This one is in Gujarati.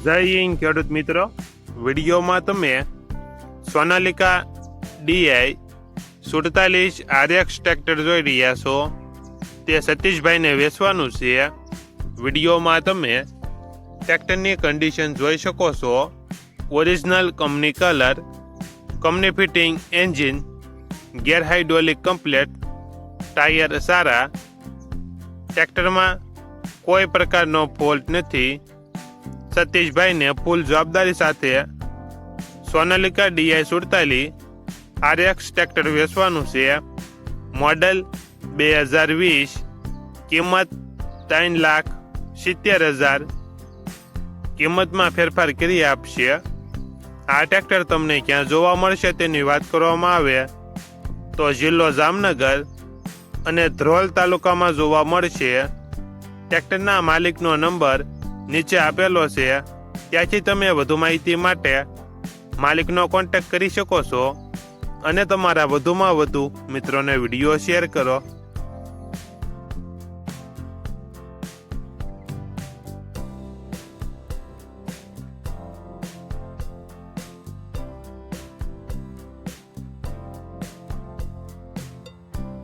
જય હિન્દ ખેડૂત મિત્રો, વિડીયોમાં તમે સોનાલિકા DI 47 RX ટ્રેક્ટર જોઈ રહ્યા છો. તે સતીશભાઈને વેચવાનું છે. વિડીયોમાં તમે ટ્રેક્ટરની કન્ડિશન જોઈ શકો છો. Original company colour, company fitting engine, gear hydraulic complete, tyre સારા. ટ્રેક્ટરમાં કોઈ પ્રકારનો ફોલ્ટ નથી. સતીશભાઈને ફૂલ જવાબદારી સાથે સોનાલિકા DI 47 RX ટ્રેક્ટર વેચવાનું છે. મોડલ 2020, કિંમત 3,70,000. કિંમતમાં ફેરફાર કરી આપશે. આ ટ્રેક્ટર તમને ક્યાં જોવા મળશે તેની વાત કરવામાં આવે તો જિલ્લો જામનગર અને ધ્રોલ તાલુકામાં જોવા મળશે. ટ્રેક્ટરના માલિકનો નંબર નીચે આપેલો છે, ત્યાંથી તમે વધુ માહિતી માટે માલિકનો કોન્ટેક્ટ કરી શકો છો અને તમારા વધુમાં વધુ મિત્રોને વિડીયો શેર કરો.